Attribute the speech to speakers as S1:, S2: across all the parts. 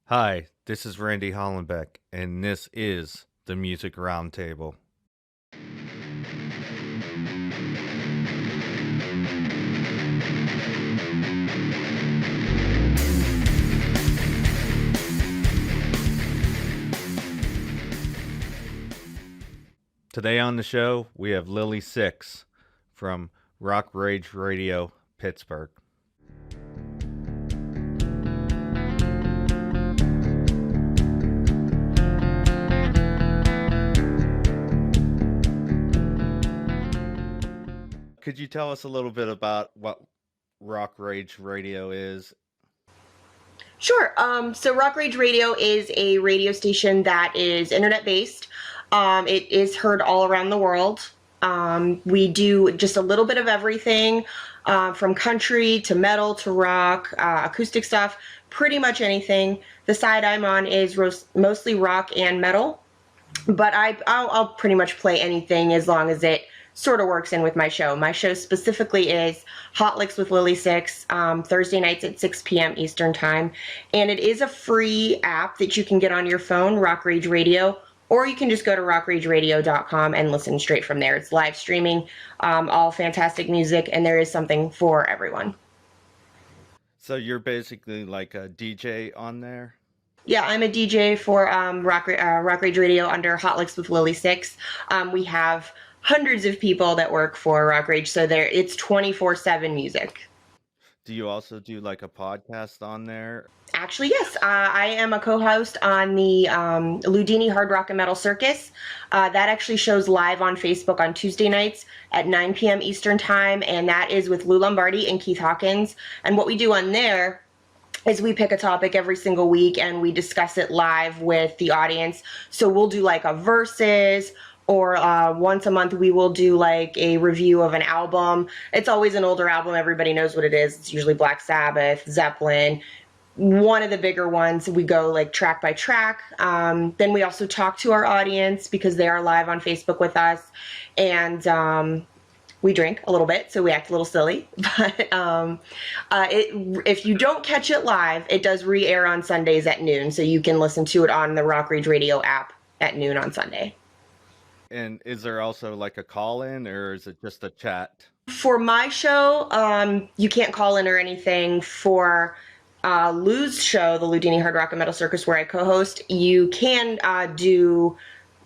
S1: Hi, this is Randy Hollenbeck, and this is the Music Roundtable. Today on the show, we have Lily Sixx from Rock Rage Radio, Pittsburgh. Could you tell us a little bit about what Rock Rage Radio is?
S2: Sure. So Rock Rage Radio is a radio station that is internet-based. It is heard all around the world. We do just a little bit of everything, from country to metal to rock, acoustic stuff, pretty much anything. The side I'm on is mostly rock and metal, but I'll pretty much play anything as long as it sort of works in with my show. My show specifically is Hot Licks with Lily Sixx, Thursday nights at 6 p.m. Eastern Time. And it is a free app that you can get on your phone, Rock Rage Radio, or you can just go to rockrageradio.com and listen straight from there. It's live streaming, all fantastic music, and there is something for everyone.
S1: So you're basically like a DJ on there?
S2: Yeah, I'm a DJ for Rock Rage Radio under Hot Licks with Lily Sixx. We have hundreds of people that work for Rock Rage, so it's 24/7 music.
S1: Do you also do like a podcast on there?
S2: Actually, yes. I am a co-host on the Ludini Hard Rock and Metal Circus. That actually shows live on Facebook on Tuesday nights at 9 p.m. Eastern Time, and that is with Lou Lombardi and Keith Hawkins. And what we do on there is we pick a topic every single week and we discuss it live with the audience. So we'll do like a versus, or once a month we will do like a review of an album. It's always an older album. Everybody knows what it is. It's usually Black Sabbath, Zeppelin. One of the bigger ones, we go like track by track. Then we also talk to our audience because they are live on Facebook with us. And we drink a little bit, so we act a little silly. But if you don't catch it live, it does re-air on Sundays at noon. So you can listen to it on the Rock Rage Radio app at noon on Sunday.
S1: And is there also like a call-in, or is it just a chat?
S2: For my show, you can't call in or anything. For Lou's show, the Ludini Hard Rock and Metal Circus, where I co-host, you can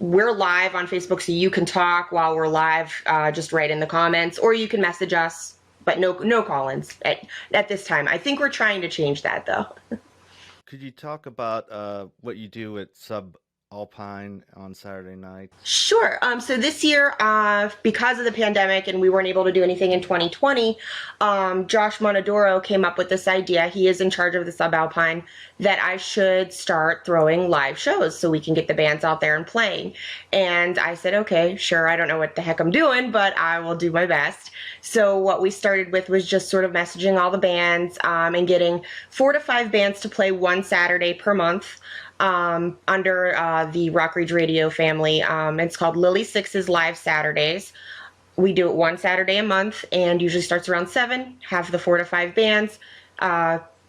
S2: we're live on Facebook, so you can talk while we're live, just write in the comments, or you can message us, but no call-ins at this time. I think we're trying to change that, though.
S1: Could you talk about what you do at Subalpine on Saturday night?
S2: Sure. So this year, because of the pandemic and we weren't able to do anything in 2020, Josh Monodoro came up with this idea. He is in charge of the Subalpine, that I should start throwing live shows so we can get the bands out there and playing. And I said, okay, sure. I don't know what the heck I'm doing, but I will do my best. So what we started with was just sort of messaging all the bands, and getting 4 to 5 bands to play one Saturday per month. Under the Rock Rage Radio family. It's called Lily Sixx's Live Saturdays. We do it one Saturday a month, and usually starts around 7, have the 4 to 5 bands,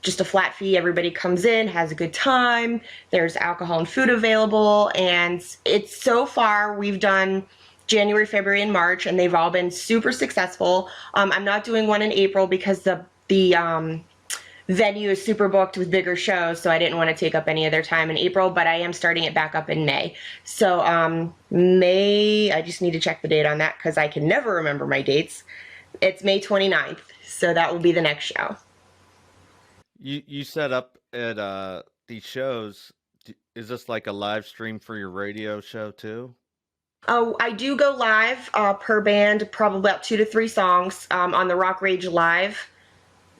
S2: just a flat fee. Everybody comes in, has a good time. There's alcohol and food available, and it's so far, we've done January, February, and March, and they've all been super successful. I'm not doing one in April because the venue is super booked with bigger shows, so I didn't want to take up any of their time in April, but I am starting it back up in May. So May, I just need to check the date on that because I can never remember my dates. It's May 29th, so that will be the next show.
S1: You set up at these shows. Is this like a live stream for your radio show too?
S2: Oh, I do go live per band, probably about 2 to 3 songs on the Rock Rage Live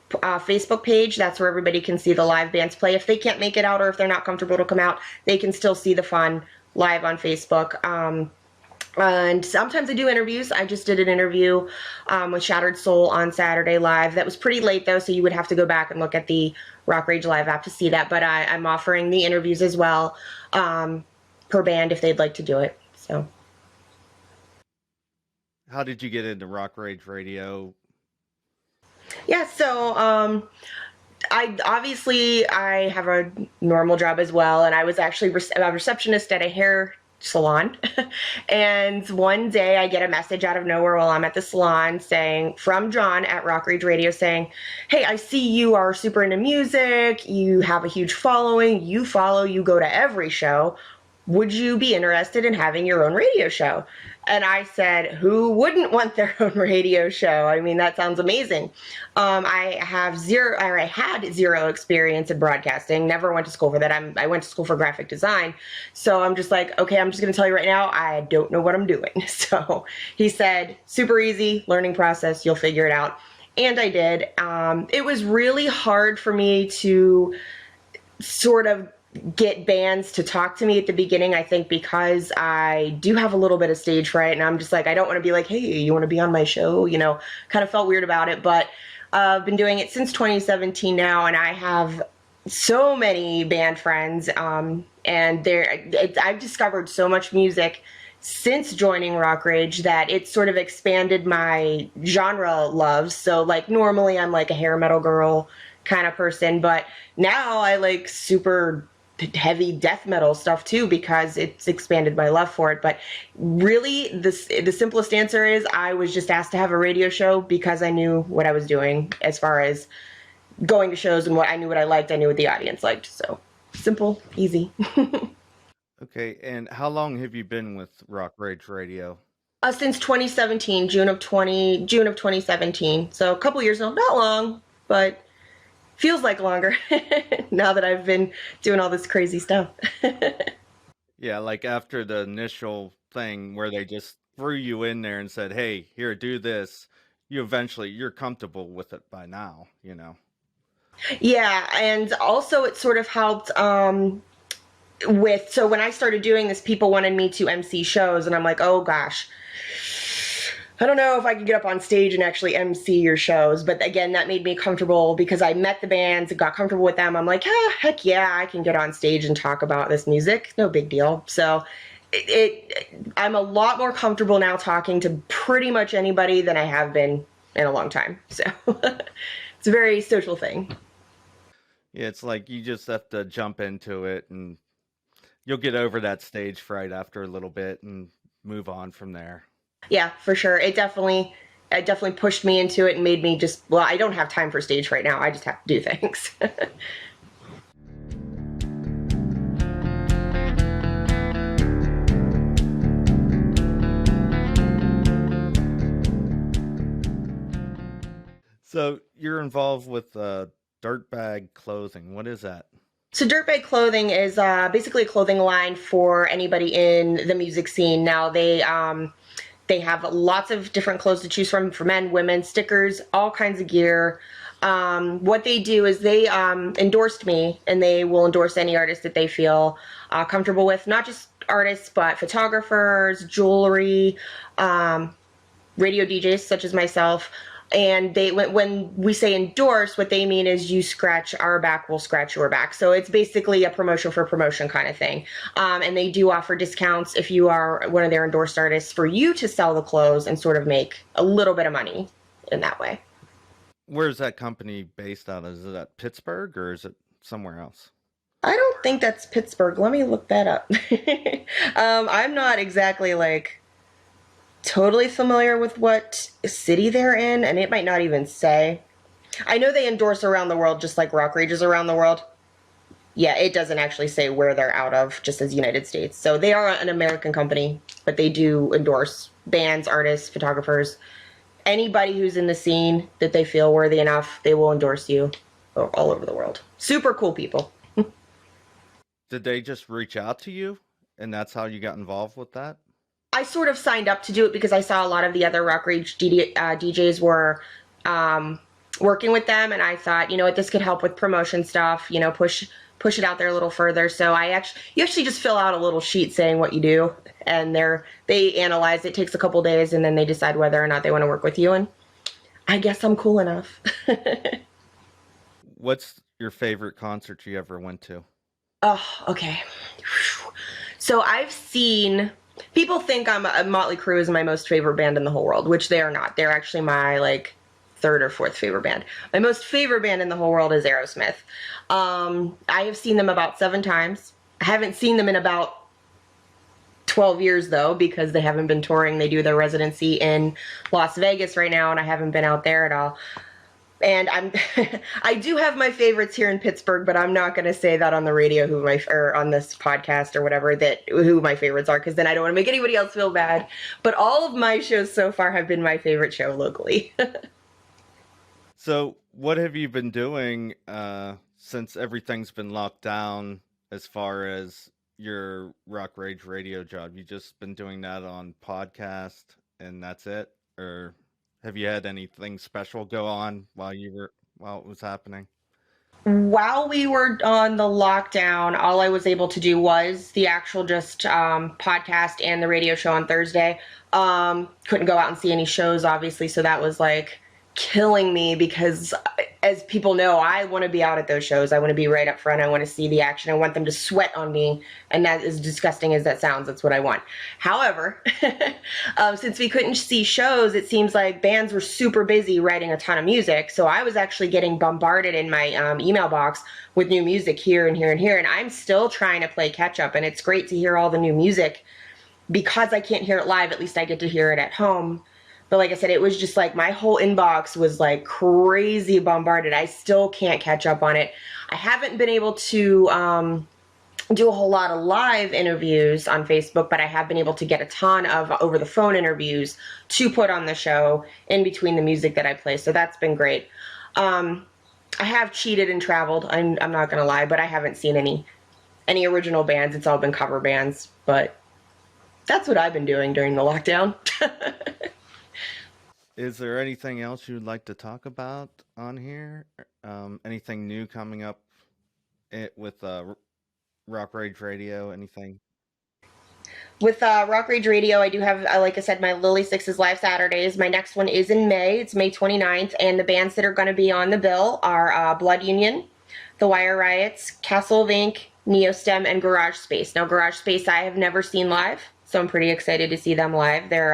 S2: Facebook page. That's where everybody can see the live bands play. If they can't make it out, or if they're not comfortable to come out, they can still see the fun live on Facebook. And sometimes I do interviews. I just did an interview with Shattered Soul on Saturday Live. That was pretty late, though, so you would have to go back and look at the Rock Rage Live app to see that. But I'm offering the interviews as well, per band if they'd like to do it. So,
S1: how did you get into Rock Rage Radio?
S2: Yeah, so I have a normal job as well, and I was actually a receptionist at a hair salon. And one day I get a message out of nowhere while I'm at the salon saying, from John at Rock Rage Radio, saying, "Hey, I see you are super into music, you have a huge following, you go to every show. Would you be interested in having your own radio show?" And I said, who wouldn't want their own radio show? I mean, that sounds amazing. I had zero experience in broadcasting, never went to school for that. I went to school for graphic design. So I'm just like, okay, I'm just going to tell you right now, I don't know what I'm doing. So he said, super easy learning process. You'll figure it out. And I did. It was really hard for me to sort of get bands to talk to me at the beginning, I think, because I do have a little bit of stage fright, and I'm just like, I don't want to be like, hey, you want to be on my show? Kind of felt weird about it, but I've been doing it since 2017 now, and I have so many band friends, and I've discovered so much music since joining Rock Rage that it's sort of expanded my genre loves. So like normally I'm like a hair metal girl kind of person, but now I like super heavy death metal stuff too because it's expanded my love for it. But really, the simplest answer is I was just asked to have a radio show because I knew what I was doing as far as going to shows, and what I liked, I knew what the audience liked. So simple, easy.
S1: Okay, and how long have you been with Rock Rage Radio?
S2: Since 2017, June of 2017. So a couple years now, not long, but feels like longer now that I've been doing all this crazy stuff.
S1: Yeah, like after the initial thing where they just threw you in there and said, "Hey, here, do this." You're comfortable with it by now, you know.
S2: Yeah, and also it sort of helped so when I started doing this, people wanted me to MC shows, and I'm like, oh gosh, I don't know if I could get up on stage and actually MC your shows. But again, that made me comfortable because I met the bands and got comfortable with them. I'm like, heck yeah, I can get on stage and talk about this music. No big deal. So I'm a lot more comfortable now talking to pretty much anybody than I have been in a long time. So it's a very social thing.
S1: Yeah, it's like you just have to jump into it and you'll get over that stage fright after a little bit and move on from there.
S2: Yeah, for sure. It definitely pushed me into it and made me just, well, I don't have time for stage right now. I just have to do things.
S1: So you're involved with Dirtbag Clothing. What is that?
S2: So Dirtbag Clothing is basically a clothing line for anybody in the music scene. Now they have lots of different clothes to choose from for men, women, stickers, all kinds of gear. What they do is they endorsed me, and they will endorse any artist that they feel comfortable with, not just artists, but photographers, jewelry, radio DJs such as myself. And when we say endorse, what they mean is you scratch our back, we'll scratch your back. So it's basically a promotion for promotion kind of thing. And they do offer discounts if you are one of their endorsed artists for you to sell the clothes and sort of make a little bit of money in that way.
S1: Where's that company based out of? Is it at Pittsburgh or is it somewhere else?
S2: I don't think that's Pittsburgh. Let me look that up. I'm not exactly totally familiar with what city they're in, and it might not even say. I know they endorse around the world just like Rock Rage is around the world. Yeah, it doesn't actually say where they're out of, just as United States. So they are an American company, but they do endorse bands, artists, photographers. Anybody who's in the scene that they feel worthy enough, they will endorse you all over the world. Super cool people.
S1: Did they just reach out to you and that's how you got involved with that?
S2: I sort of signed up to do it because I saw a lot of the other Rock Rage DJs were working with them, and I thought, you know what, this could help with promotion stuff, you know, push it out there a little further. So you actually just fill out a little sheet saying what you do, and they analyze it. Takes a couple days, and then they decide whether or not they want to work with you, and I guess I'm cool enough.
S1: What's your favorite concert you ever went to?
S2: Oh, okay. So I've seen... People think Motley Crue is my most favorite band in the whole world, which they are not. They're actually my third or fourth favorite band. My most favorite band in the whole world is Aerosmith. I have seen them about 7 times. I haven't seen them in about 12 years though, because they haven't been touring. They do their residency in Las Vegas right now, and I haven't been out there at all. And I do have my favorites here in Pittsburgh, but I'm not going to say that on the radio or on this podcast or whatever, that who my favorites are, because then I don't want to make anybody else feel bad. But all of my shows so far have been my favorite show locally.
S1: So, what have you been doing since everything's been locked down as far as your Rock Rage radio job? You just been doing that on podcast and that's it? Or have you had anything special go on while it was happening?
S2: While we were on the lockdown, all I was able to do was the actual just podcast and the radio show on Thursday. Couldn't go out and see any shows, obviously, so that was like killing me because, as people know, I want to be out at those shows. I want to be right up front. I want to see the action. I want them to sweat on me, and that, as disgusting as that sounds, that's what I want. However, since we couldn't see shows, it seems like bands were super busy writing a ton of music, so I was actually getting bombarded in my email box with new music here and here and here, and I'm still trying to play catch up, and it's great to hear all the new music. Because I can't hear it live, at least I get to hear it at home. But like I said, it was just like my whole inbox was like crazy bombarded. I still can't catch up on it. I haven't been able to do a whole lot of live interviews on Facebook, but I have been able to get a ton of over the phone interviews to put on the show in between the music that I play. So that's been great. I have cheated and traveled. I'm not gonna lie, but I haven't seen any original bands. It's all been cover bands. But that's what I've been doing during the lockdown.
S1: Is there anything else you'd like to talk about on here? Anything new coming up with Rock Rage Radio? Anything?
S2: With Rock Rage Radio, I do have, like I said, my Lily Sixx is live Saturdays. My next one is in May. It's May 29th. And the bands that are going to be on the bill are Blood Union, The Wire Riots, Castle of Inc., Neostem, and Garage Space. Now, Garage Space I have never seen live, so I'm pretty excited to see them live. They're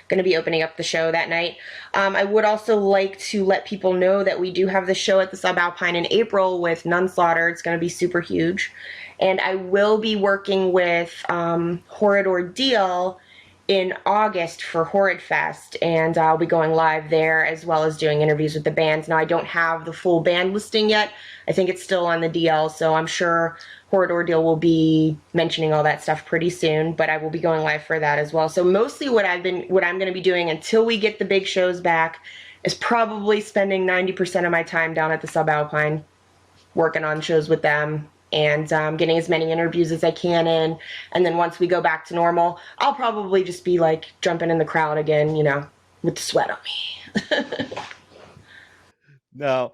S2: going to be opening up the show that night. I would also like to let people know that we do have the show at the Subalpine in April with Nunslaughter. It's going to be super huge. And I will be working with Horrid Ordeal in August for Horrid Fest, and I'll be going live there as well as doing interviews with the bands. Now, I don't have the full band listing yet. I think it's still on the DL, so I'm sure Horrid Ordeal will be mentioning all that stuff pretty soon, but I will be going live for that as well. So mostly what I'm going to be doing until we get the big shows back is probably spending 90% of my time down at the Subalpine working on shows with them and getting as many interviews as I can in. And then once we go back to normal, I'll probably just be like jumping in the crowd again, you know, with the sweat on me.
S1: Now,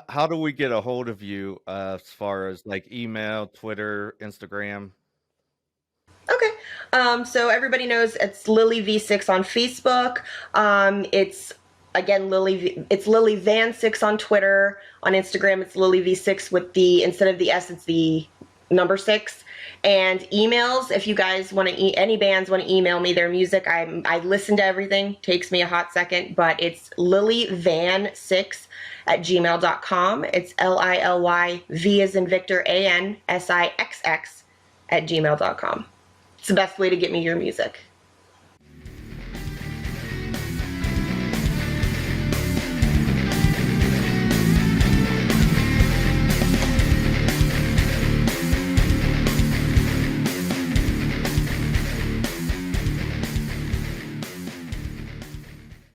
S1: how do we get a hold of you as far as like email, Twitter, Instagram?
S2: Okay. So everybody knows it's Lily V6 on Facebook. It's again it's Lily Van 6 on Twitter. On Instagram, it's Lily V6 with instead of the S, it's the number 6. And emails, if you guys want to, any bands want to email me their music, I listen to everything. Takes me a hot second, but it's lilyvan6@gmail.com. It's LILYV as in Victor ANSIXX @gmail.com. It's the best way to get me your music.